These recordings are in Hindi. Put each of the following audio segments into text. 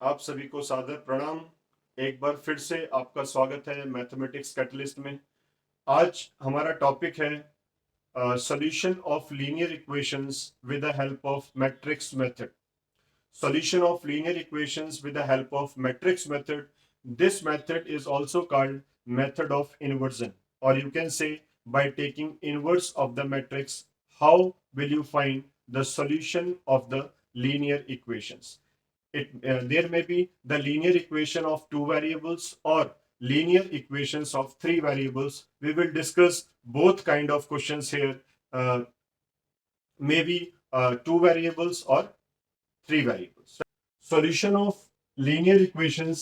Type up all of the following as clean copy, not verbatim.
आप सभी को सादर प्रणाम। एक बार फिर से आपका स्वागत है मैथमेटिक्स कैटलिस्ट में। आज हमारा टॉपिक है solution of linear equations with the help of matrix method. Solution of linear equations with the help of matrix method. This method is also called method of inversion, or you can say by taking inverse of the matrix, how will you find the solution of the linear equations? There may be the linear equation of two variables or linear equations of three variables. We will discuss both kind of questions here. Maybe two variables or three variables. Solution of linear equations.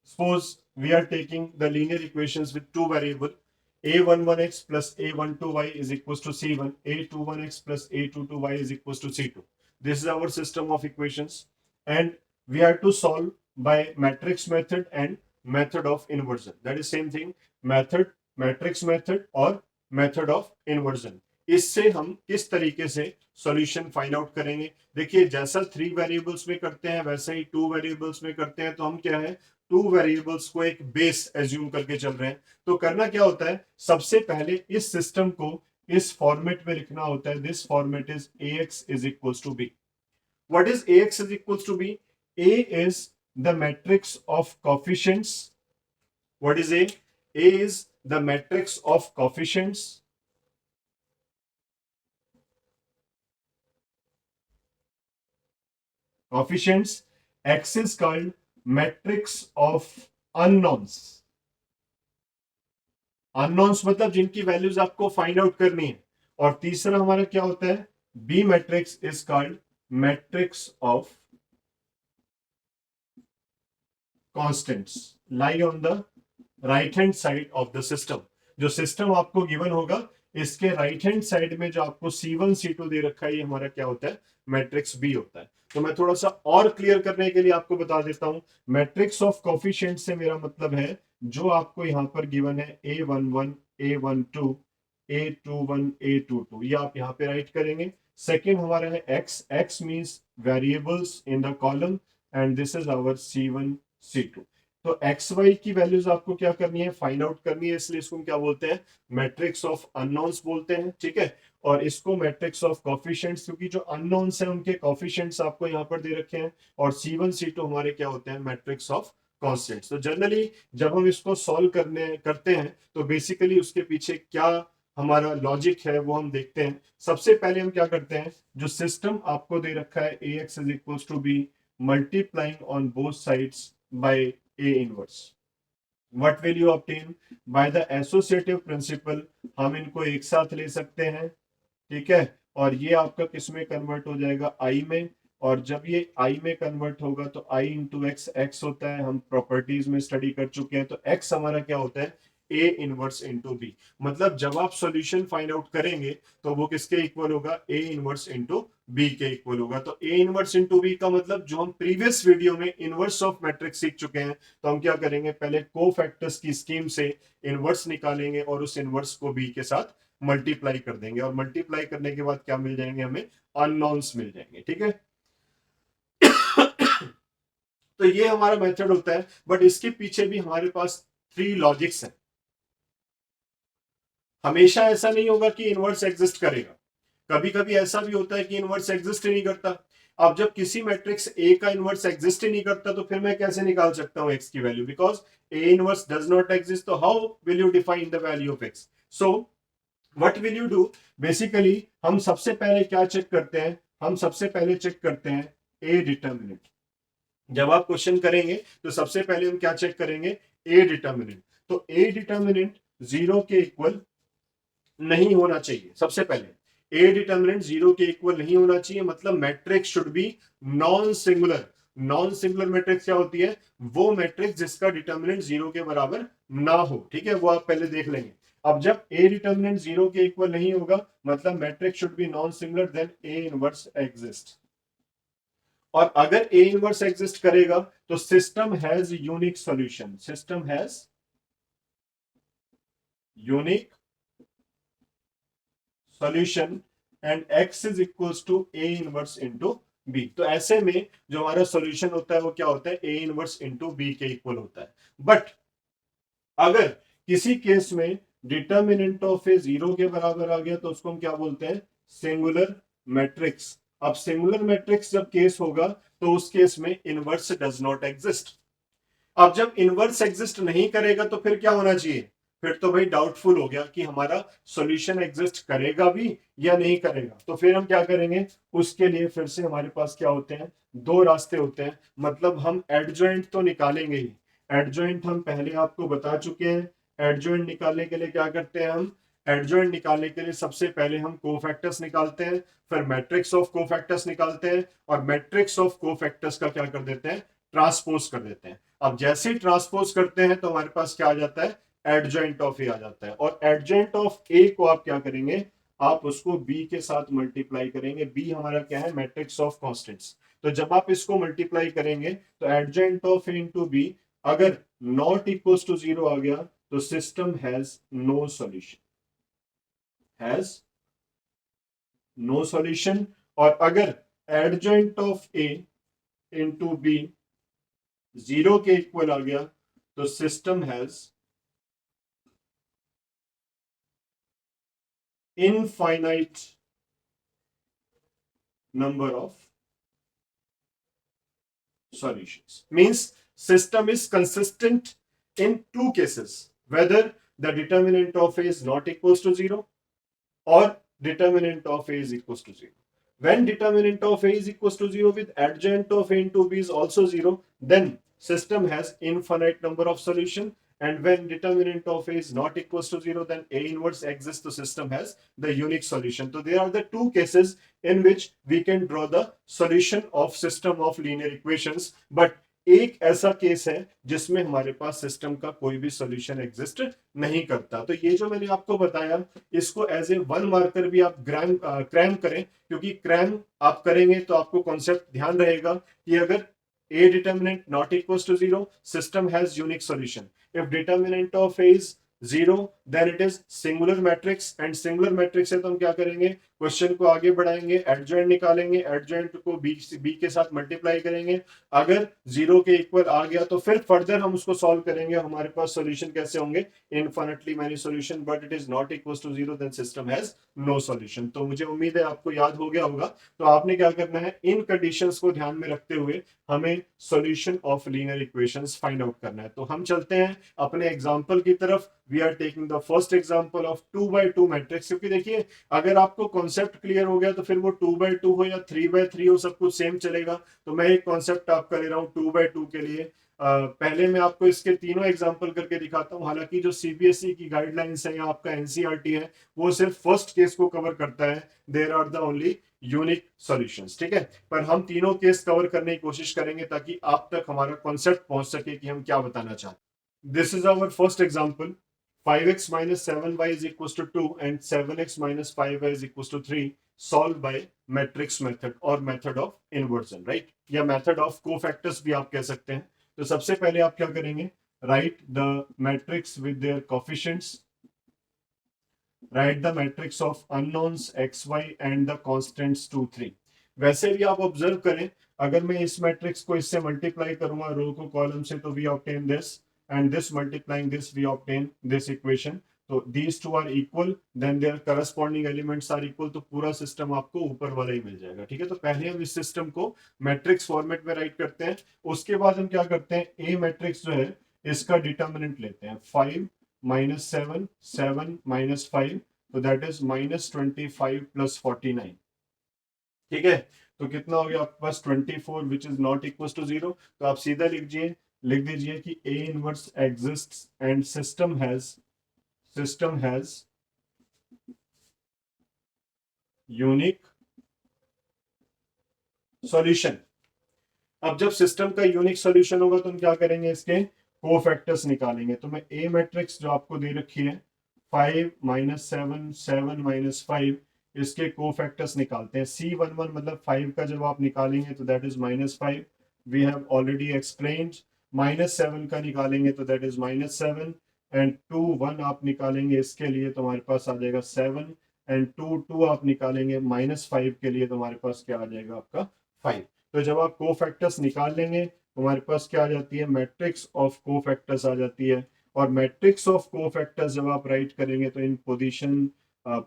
Suppose we are taking the linear equations with two variables. A11x plus A12y is equals to C1. A21x plus A22y is equals to C2. This is our system of equations, and we have to solve by matrix method and method of inversion. That is same thing, method, matrix method और method of inversion. इससे हम किस तरीके से सॉल्यूशन फाइंड आउट करेंगे? देखिए, जैसा थ्री वेरिएबल्स में करते हैं वैसे ही टू वेरिएबल्स में करते हैं। तो हम क्या है, टू वेरिएबल्स को एक बेस एज्यूम करके चल रहे हैं। तो करना क्या होता है, सबसे पहले इस सिस्टम को इस फॉर्मेट में लिखना होता है। This format is ax is equals to b. What is ax is equals to b? A is the matrix of coefficients. What is a? A is the matrix of coefficients. Coefficients. X is called matrix of unknowns. Unknowns मतलब जिनकी वैल्यूज आपको फाइंड आउट करनी है। और तीसरा हमारा क्या होता है, B matrix is called matrix of constants lie on the right hand side of the system. जो सिस्टम आपको गिवन होगा, इसके राइट हैंड साइड में जो आपको C1 C2 दे रखा है, ये हमारा क्या होता है, मैट्रिक्स बी होता है। तो मैं थोड़ा सा और क्लियर करने के लिए आपको बता देता हूं। मैट्रिक्स ऑफ कोफिशिएंट से मेरा मतलब है जो आपको यहां पर गिवन है A11 A12 A21 A22, ये आप यहां पे राइट करेंगे। सेकेंड हमारा है x, x means variables in the column, and this is our C1 C2। तो एक्स वाई की वैल्यूज आपको क्या करनी है, फाइंड आउट करनी है। इसलिए इसको क्या बोलते हैं, मैट्रिक्स ऑफ अननोन्स बोलते हैं, ठीक है। और इसको मैट्रिक्स ऑफ कोफिशिएंट्स, क्योंकि जो अननोन्स हैं उनके कोफिशिएंट्स आपको यहाँ पर दे रखे हैं। और C1 C2 हमारे क्या होते हैं, मैट्रिक्स ऑफ कॉन्स्टेंट्स। तो जनरली जब हम इसको सॉल्व करते हैं तो बेसिकली उसके पीछे क्या हमारा लॉजिक है वो हम देखते हैं। सबसे पहले हम क्या करते हैं, जो सिस्टम आपको दे रखा है ax is equals to b multiplying on both sides by A inverse. What will you obtain? By the associative principle हम इनको एक साथ ले सकते हैं, ठीक है। और ये आपका किस में कन्वर्ट हो जाएगा, I में। और जब ये I में कन्वर्ट होगा तो I इंटू एक्स, एक्स होता है, हम प्रॉपर्टीज में स्टडी कर चुके हैं। तो x हमारा क्या होता है, A इनवर्स इंटू बी। मतलब जब आप सॉल्यूशन फाइंड आउट करेंगे तो वो किसके इक्वल होगा, A इनवर्स इंटू बी के इक्वल होगा। तो A इनवर्स इंटू बी का मतलब जो हम प्रीवियस वीडियो में इनवर्स ऑफ मैट्रिक्स सीख चुके हैं, तो हम क्या करेंगे, पहले कोफैक्टर्स की स्कीम से इनवर्स निकालेंगे और उस इनवर्स को बी के साथ मल्टीप्लाई कर देंगे। और मल्टीप्लाई करने के बाद क्या मिल जाएंगे, हमें अननोन्स मिल जाएंगे, ठीक है। तो ये हमारा मेथड होता है, बट इसके पीछे भी हमारे पास थ्री लॉजिक्स हैं। हमेशा ऐसा नहीं होगा कि इनवर्स एग्जिस्ट करेगा, कभी कभी ऐसा भी होता है कि इनवर्स एग्जिस्ट ही नहीं करता। अब जब किसी मैट्रिक्स ए का इनवर्स एग्जिस्ट ही नहीं करता तो फिर मैं कैसे निकाल सकता हूं एक्स की value, because A inverse does not exist. तो how will you define the value of X? So what will you do, basically हम सबसे पहले क्या चेक करते हैं, हम सबसे पहले चेक करते हैं ए डिटर्मिनेंट। जब आप क्वेश्चन करेंगे तो सबसे पहले हम क्या चेक करेंगे, ए डिटर्मिनेंट। तो ए डिटर्मिनेंट जीरो के इक्वल नहीं होना चाहिए। सबसे पहले ए डिटर्मिनेंट जीरो के इक्वल नहीं होना चाहिए, मतलब matrix should be non singular. Non singular matrix क्या होती है, वो मैट्रिक्स जिसका डिटर्मिनेंट जीरो के बराबर ना हो, ठीक है, वो आप पहले देख लेंगे। अब जब ए डिटर्मिनेंट जीरो के इक्वल नहीं होगा, मतलब matrix should be non singular, then A inverse exist. और अगर ए इनवर्स एग्जिस्ट करेगा तो system has unique solution, system has unique solution, and x is equals to a inverse into B. तो ऐसे में जो हमारा सॉल्यूशन होता है वो क्या होता है, ए इनवर्स इंटू बी के इक्वल होता है। बट अगर किसी केस में डिटर्मिनेंट ऑफ ए जीरो के बराबर आ गया तो उसको हम क्या बोलते हैं, सिंगुलर मैट्रिक्स। अब सिंगुलर मैट्रिक्स जब केस होगा तो उस केस में इनवर्स डज नॉट एग्जिस्ट। अब जब इनवर्स एग्जिस्ट नहीं करेगा तो फिर क्या होना चाहिए, फिर तो भाई डाउटफुल हो गया कि हमारा सॉल्यूशन एग्जिस्ट करेगा भी या नहीं करेगा। तो फिर हम क्या करेंगे, उसके लिए फिर से हमारे पास क्या होते हैं, दो रास्ते होते हैं। मतलब हम एडजॉइंट तो निकालेंगे ही, एडजॉइंट हम पहले आपको बता चुके हैं। एडजॉइंट निकालने के लिए क्या करते हैं हम, एडजॉइंट निकालने के लिए सबसे पहले हम कोफैक्टर्स निकालते हैं, फिर मैट्रिक्स ऑफ कोफैक्टर्स निकालते हैं, और मैट्रिक्स ऑफ कोफैक्टर्स का क्या कर देते हैं, ट्रांसपोज कर देते हैं। अब जैसे ही ट्रांसपोज करते हैं तो हमारे पास क्या आ जाता है, एडजॉइंट ऑफ ए आ जाता है। और एडजॉइंट ऑफ ए को आप क्या करेंगे, आप उसको बी के साथ मल्टीप्लाई करेंगे। बी हमारा क्या है, मैट्रिक्स ऑफ कॉन्स्टेंट्स। तो जब आप इसको मल्टीप्लाई करेंगे तो adjoint of A into B अगर नॉट इक्वल टू जीरो आ गया तो system has no solution, has no solution. और अगर adjoint of A into B zero के इक्वल आ गया तो system has infinite number of solutions. Means system is consistent in two cases, whether the determinant of a is not equals to zero or determinant of a is equals to zero. When determinant of a is equals to zero with adjoint of a into b is also zero, then system has infinite number of solution. And when determinant of a is not equals to zero, then a inverse exists. The system has the unique solution. So there are the two cases in which we can draw the solution of system of linear equations. But एक ऐसा केस है जिसमें हमारे पास सिस्टम का कोई भी सॉल्यूशन एग्जिस्ट नहीं करता। तो ये जो मैंने आपको बताया इसको एज ए वन मार्कर भी आप क्रैम करें, क्योंकि क्रैम आप करेंगे तो आपको कॉन्सेप्ट ध्यान रहेगा कि अगर a determinant not equals to zero, system has unique solution. If determinant of a is zero, then it is singular matrix, and singular matrix है तो हम क्या करेंगे, क्वेश्चन को आगे बढ़ाएंगे, एडजॉइंट निकालेंगे, एडजॉइंट को बी के साथ मल्टीप्लाई करेंगे। अगर जीरो के इक्वल आ गया तो फिर फर्दर हम उसको सॉल्व करेंगे। हमारे पास सॉल्यूशन कैसे होंगे, infinitely many solution, but it is not equal to zero, then system has no solution. तो मुझे उम्मीद है आपको याद हो गया होगा। तो आपने क्या करना है, इन कंडीशंस को ध्यान में रखते हुए हमें solution of linear equations find out करना है। तो हम चलते हैं अपने एग्जांपल की तरफ। We are taking the first example of 2x2 matrix. क्योंकि देखिए अगर आपको कॉन्सेप्ट क्लियर हो गया तो फिर वो 2x2 हो या 3x3 हो, सब कुछ सेम चलेगा। तो मैं एक कॉन्सेप्ट आपका ले रहा हूँ 2x2 के लिए। पहले मैं आपको इसके तीनों एग्जांपल करके दिखाता हूं। हालांकि जो सीबीएसई की गाइडलाइंस है या आपका एनसीईआरटी है वो सिर्फ फर्स्ट केस को कवर करता है, there are the only unique solutions, ठीक है। पर हम तीनों केस कवर करने की कोशिश करेंगे ताकि आप तक हमारा कॉन्सेप्ट पहुंच सके कि हम क्या बताना चाहते हैं। This is our first example, 5x minus 7y is equals to 2 and 7x minus 5y is equals to 3 solved by matrix method और method of inversion, right? या method of cofactors भी आप कह सकते हैं। तो सबसे पहले आप क्या करेंगे, write the matrix with their coefficients, write the matrix of unknowns x y and the constants 2 3। वैसे भी आप ऑब्जर्व करें, अगर मैं इस मैट्रिक्स को इससे मल्टीप्लाई करूंगा रो को कॉलम से, तो we obtain this, and this multiplying this we obtain this equation. तो these two are equal, then their corresponding elements are equal, तो पूरा सिस्टम आपको ऊपर वाला ही मिल जाएगा, ठीक है। तो पहले हम इस सिस्टम को मैट्रिक्स फॉर्मेट में राइट करते हैं। उसके बाद हम क्या करते हैं, ए मैट्रिक्स जो है इसका डिटर्मिनेंट लेते हैं, 5 minus 7 7 minus 5, तो दैट इज -25 प्लस 49, ठीक है। तो कितना हो गया आपके पास 24 which is not equal to zero. तो आप सीधा लिख दीजिए कि A inverse exists and system has unique solution. अब जब सिस्टम का यूनिक सॉल्यूशन होगा तो हम क्या करेंगे, इसके कोफैक्टर्स निकालेंगे। तो मैं ए मैट्रिक्स जो आपको दे रखी है 5 minus 7 7 minus 5, इसके कोफैक्टर्स निकालते हैं। C11 मतलब 5 का जब आप निकालेंगे तो that is -5, we have already explained. -7 का निकालेंगे तो दैट इज -7, एंड 2 1 आप निकालेंगे इसके लिए तो हमारे पास आ जाएगा 7, एंड 2 2 आप निकालेंगे -5 के लिए तो हमारे पास क्या आ जाएगा आपका 5। तो जब आप कोफैक्टर्स निकाल लेंगे तो हमारे पास क्या आ जाती है, मैट्रिक्स ऑफ कोफैक्टर्स आ जाती है। और मैट्रिक्स ऑफ कोफैक्टर्स जब आप राइट करेंगे तो इन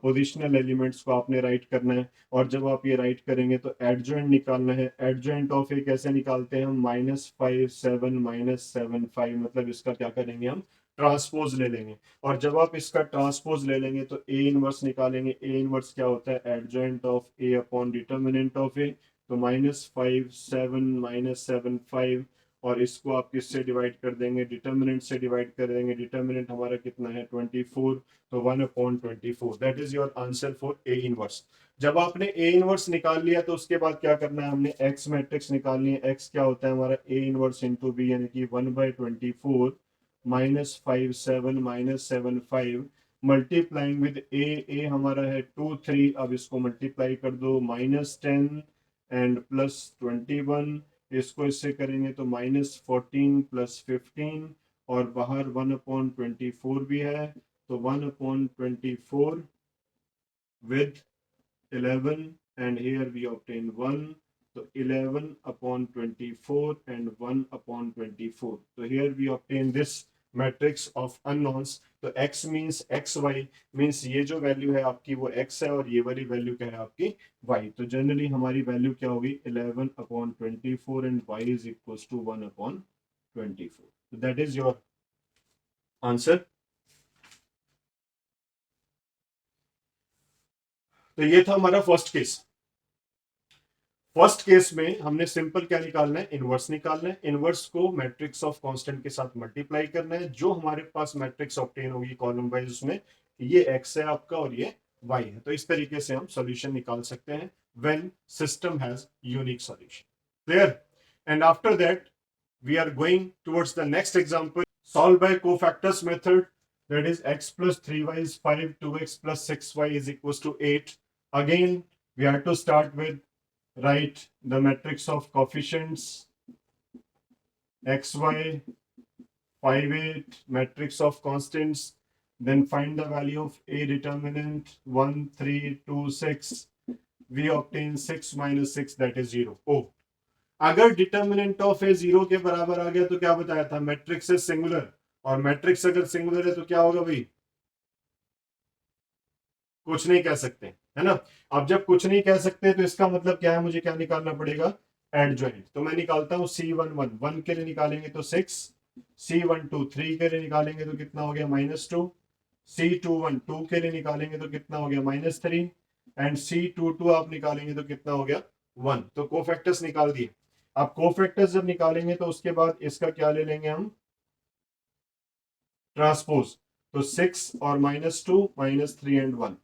पोजिशनल एलिमेंट्स को आपने राइट करना है। और जब आप ये राइट करेंगे तो एडजॉइंट निकालना है। एडजॉइंट ऑफ ए कैसे निकालते हैं हम, -5 7 -7 5, मतलब इसका क्या करेंगे हम, ट्रांसपोज ले लेंगे। और जब आप इसका ट्रांसपोज ले लेंगे तो ए इनवर्स निकालेंगे। ए इनवर्स क्या होता है, adjoint of A upon determinant of A. तो -5 7 -7 5, और इसको आप किससे डिवाइड कर देंगे, डिटर्मिनेंट से डिवाइड कर देंगे। डिटर्मिनेंट हमारा कितना है, 24। तो 1/24, that is your answer for A inverse. जब आपने ए इनवर्स निकाल लिया तो उसके बाद क्या करना है, हमने एक्स मैट्रिक्स निकालनी है। एक्स क्या होता है हमारा, ए इनवर्स इंटू बी, यानी कि 1/24 -5 7 -7 5 मल्टीप्लाइंग विद ए। ए हमारा है 2 3, अब इसको मल्टीप्लाई कर दो, -10 एंड +21। इसको इससे करेंगे तो -14 +15, और बाहर 1/24 भी है। तो 1/24 with 11, and here we obtain 1. So 11/24 and 1/24. So here we obtain this matrix of unknowns. तो x means xy means ये जो वैल्यू है आपकी वो x है, और ये वाली वैल्यू क्या है आपकी y। तो जनरली हमारी वैल्यू क्या होगी, 11/24, and y is equals to 1/24. So that is your answer. तो ये था हमारा फर्स्ट केस। फर्स्ट केस में हमने सिंपल क्या निकालना है, इनवर्स निकालना है। इनवर्स को मैट्रिक्स ऑफ कांस्टेंट के साथ मल्टीप्लाई करना है। जो हमारे पास मैट्रिक्स ऑब्टेन होगी कॉलम वाइज, उसमें ये एक्स है आपका और ये वाई है। तो इस तरीके से हम सॉल्यूशन निकाल सकते हैं when system has unique solution. Clear? And after that we are going towards the next example, solve by cofactors method, that is x plus 3y is 5, 2x plus 6y is equals to 8. Again we have to start with, write the matrix of coefficients xy 5 8, matrix of constants, then find the value of a determinant 1 3 2 6. We obtain 6 minus 6, that is 0. oh, अगर डिटर्मिनेंट ऑफ ए 0 के बराबर आ गया तो क्या बताया था, मैट्रिक्स इज सिंगुलर। और मैट्रिक्स अगर सिंगुलर है तो क्या होगा भाई, कुछ नहीं कह सकते, है ना। अब जब कुछ नहीं कह सकते तो इसका मतलब क्या है, मुझे क्या निकालना पड़ेगा, एडजॉइंट। तो मैं निकालता हूं C11 1 के लिए निकालेंगे तो 6, C12 3 के लिए निकालेंगे तो कितना हो गया, -2, C21 2 के लिए निकालेंगे तो कितना हो गया, -3, एंड C22 आप निकालेंगे तो कितना हो गया, 1। तो कोफैक्टर्स निकाल दिए। अब कोफैक्टर्स जब निकालेंगे तो उसके बाद इसका क्या ले लेंगे हम, ट्रांसपोज। तो 6 और -2 -3 एंड 1।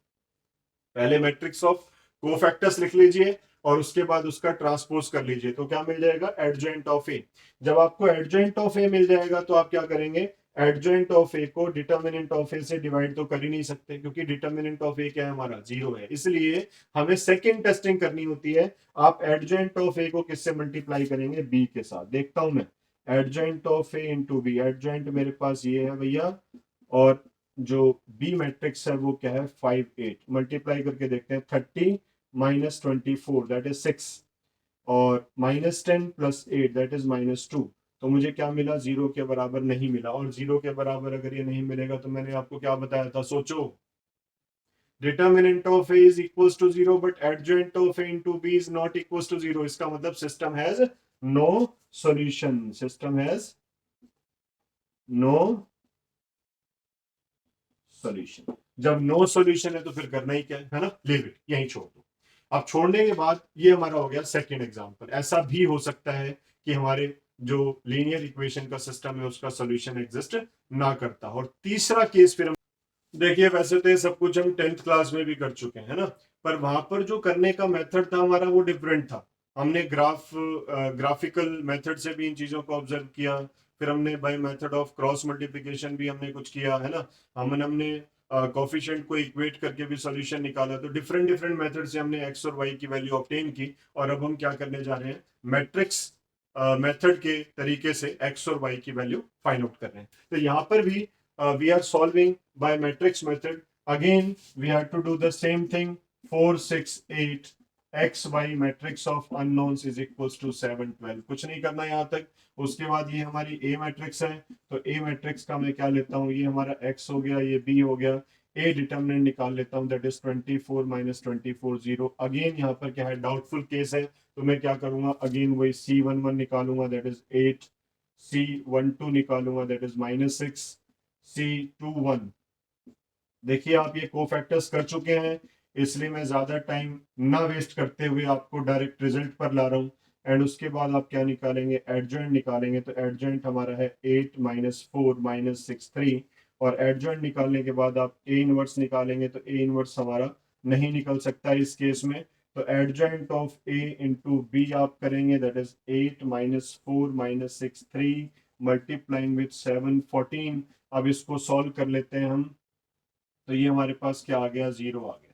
पहले मैट्रिक्स ऑफ कोफैक्टर्स लिख लीजिए और उसके बाद उसका ट्रांसपोज कर लीजिए, तो क्या मिल जाएगा, एडजॉइंट ऑफ ए। जब आपको एडजॉइंट ऑफ ए मिल जाएगा तो आप क्या करेंगे, एडजॉइंट ऑफ ए को डिटर्मिनेंट ऑफ ए से डिवाइड तो कर ही नहीं सकते, क्योंकि डिटर्मिनेंट ऑफ ए क्या है हमारा, 0 है। इसलिए हमें सेकंड टेस्टिंग करनी होती है। आप एडजॉइंट ऑफ ए को किससे मल्टीप्लाई करेंगे, बी के साथ। देखता हूं मैं, adjoint of A into B. Adjoint मेरे पास ये है भैया, और जो बी मैट्रिक्स है वो क्या है, 5 8। मल्टीप्लाई करके देखते हैं, 30 -24 दैट इज 6, और -10 + 8 दैट इज -2। तो मुझे क्या मिला, 0 के बराबर नहीं मिला। और 0 के बराबर अगर ये नहीं मिलेगा तो मैंने आपको क्या बताया था, सोचो, determinant of A is equals to 0 but adjoint of A into B is not equals to 0। इसका मतलब system has no solution. System has no solution. जब नो सॉल्यूशन है तो फिर करना ही क्या है ना, लीव इट, यहीं छोड़ दो। अब छोड़ने के बाद ये हमारा हो गया सेकंड एग्जांपल। ऐसा भी हो सकता है कि हमारे जो लीनियर इक्वेशन का सिस्टम है उसका सॉल्यूशन एग्जिस्ट ना करता। और तीसरा केस फिर देखिए, वैसे तो ये सब कुछ हम 10th क्लास में भी कर चुके हैं ना, पर वहां पर जो करने का मेथड था हमारा वो डिफरेंट था। हमने ग्राफिकल मेथड से भी इन चीजों को ऑब्जर्व किया। फिर हमने by method of cross multiplication भी हमने कुछ किया, है ना। हमने कोफिशिएंट को इक्वेट करके भी सॉल्यूशन निकाला। तो डिफरेंट डिफरेंट मेथड से हमने एक्स और वाई की वैल्यू ऑब्टेन की। और अब हम क्या करने जा रहे हैं, मैट्रिक्स मेथड के तरीके से एक्स और वाई की वैल्यू फाइंड आउट कर रहे हैं। तो यहाँ पर भी we are solving by matrix method. Again we have to do the same thing, 4 6 8, x y matrix of unknowns is equals to 7 12। कुछ नहीं करना यहाँ तक। उसके बाद ये हमारी ए मैट्रिक्स है, तो ए मैट्रिक्स का मैं क्या लेता हूँ, ये हमारा एक्स हो गया, ये बी हो गया, ए डिटर्मिनेंट निकाल लेता हूँ, दैट इज 24 माइनस 24 0। अगेन यहाँ पर क्या है, डाउटफुल केस है, तो मैं क्या करूंगा, अगेन वही C11 निकालूंगा, दैट इज 8, C12 निकालूंगा, दैट इज -6, C21। देखिए आप ये कोफैक्टर्स कर चुके हैं, इसलिए मैं ज्यादा टाइम ना वेस्ट करते हुए आपको डायरेक्ट रिजल्ट पर ला रहा हूँ। एंड उसके बाद आप क्या निकालेंगे, एडजॉइंट निकालेंगे, तो एडजॉइंट हमारा है 8 - 4 - 6 3। और एडजॉइंट निकालने के बाद आप ए इनवर्स निकालेंगे, तो ए इनवर्स हमारा नहीं निकल सकता इस केस में, तो adjoint of A into B आप करेंगे, दैट इज 8 - 4 - 6 3 मल्टीप्लाइंग विथ 7 14। अब इसको सॉल्व कर लेते हैं हम, तो ये हमारे पास क्या आ गया, 0 आ गया।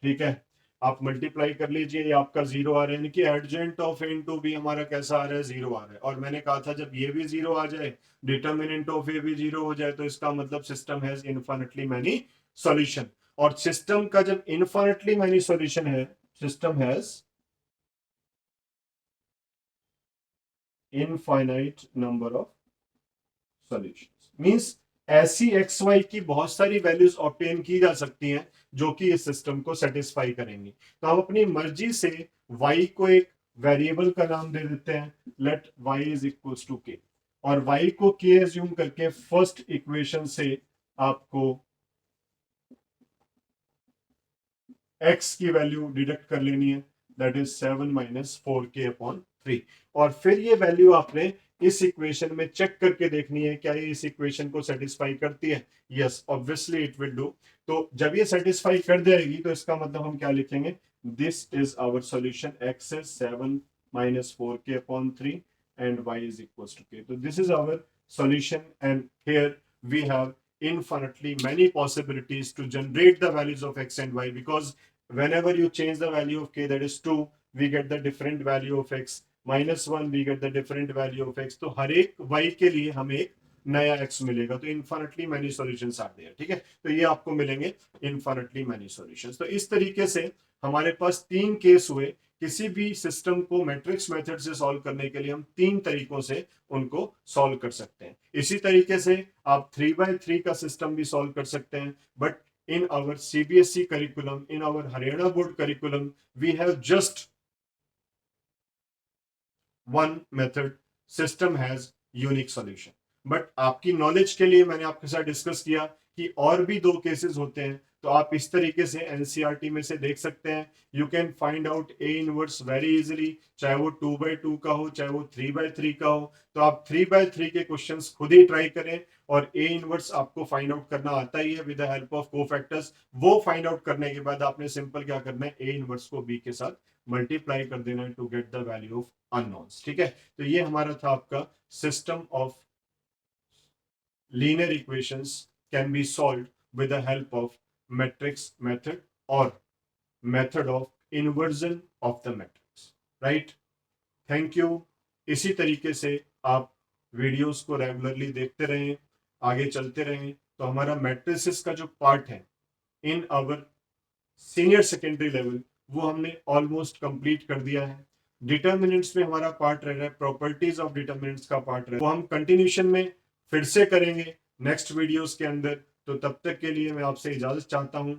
ठीक है, आप मल्टीप्लाई कर लीजिए, ये आपका 0 आ रहा है, यानी कि adjoint of A into B हमारा कैसा आ रहा है, 0 आ रहा है। और मैंने कहा था जब ये भी 0 आ जाए, डिटर्मिनेंट ऑफ ए भी 0 हो जाए, तो इसका मतलब system has infinitely many solution. और सिस्टम का जब इनफिनिटली मैनी सॉल्यूशन है, system has infinite number of solutions, means ऐसी एक्स वाई की बहुत सारी वैल्यूज ऑब्टेन की जा सकती हैं जो कि इस सिस्टम को सेटिस्फाई करेंगी। तो हम अपनी मर्जी से y को एक वेरिएबल का नाम दे देते हैं, let y is equals to k, और y को k एज्यूम करके फर्स्ट इक्वेशन से आपको x की वैल्यू डिडक्ट कर लेनी है, दैट इज 7 - 4k अपॉन 3। और फिर ये वैल्यू आपने इस इक्वेशन में चेक करके देखनी है, क्या ये इस इक्वेशन को सेटिस्फाई करती है। Yes, obviously it will do. तो जब ये सेटिस्फाई कर देगी, तो इसका मतलब हम क्या लिखेंगे, this is our solution, x is 7 - 4k upon 3 and y is equals to k. So this is our solution, and here we have infinitely many possibilities to generate the values of x and y, because whenever you change the value of k, that is 2, we get the different value of x, -1 we get the different value of x। तो हर एक y के लिए हमें एक नया x मिलेगा, तो infinitely many solutions are there. ठीक है, तो ये आपको मिलेंगे इन्फिनिटली मैनी सॉल्यूशंस। तो इस तरीके से हमारे पास 3 केस हुए। किसी भी सिस्टम को मैट्रिक्स मेथड से सॉल्व करने के लिए हम 3 तरीकों से उनको सॉल्व कर सकते हैं। इसी तरीके से आप 3x3 का सिस्टम भी सॉल्व कर सकते हैं, but in our CBSE curriculum, in our Haryana board curriculum, we have just one method, system has unique solution। But आपकी नॉलेज के लिए मैंने आपके साथ डिस्कस किया कि और भी 2 केसेस होते हैं, तो आप इस तरीके से एनसीईआरटी में से देख सकते हैं। You can find out A inverse very easily, चाहे वो 2x2 का हो, चाहे वो 3x3 का हो। तो आप 3x3 के क्वेश्चंस खुद ही ट्राई करें, और ए इनवर्स आपको फाइंड आउट करना आता ही है with the help of cofactors. वो फाइंड आउट करने के बाद आपने सिंपल क्या करना है, ए इनवर्स को बी के साथ मल्टीप्लाई कर देना है to get the value of unknowns. ठीक है, तो ये हमारा था आपका system of linear equations can be solved with the help of matrix method or method of inversion of the matrix, right? Thank you. इसी तरीके से आप वीडियोस को रेगुलरली देखते रहें, आगे चलते रहें। तो हमारा मैट्रिसेस का जो पार्ट है in our senior secondary level, वो हमने ऑलमोस्ट कंप्लीट कर दिया है। डिटर्मिनेंट्स में हमारा पार्ट रह रहा है, प्रॉपर्टीज ऑफ डिटर्मिनेंट्स का पार्ट रह रहा है, वो हम कंटिन्यूशन में फिर से करेंगे नेक्स्ट वीडियोस के अंदर। तो तब तक के लिए मैं आपसे इजाजत चाहता हूं।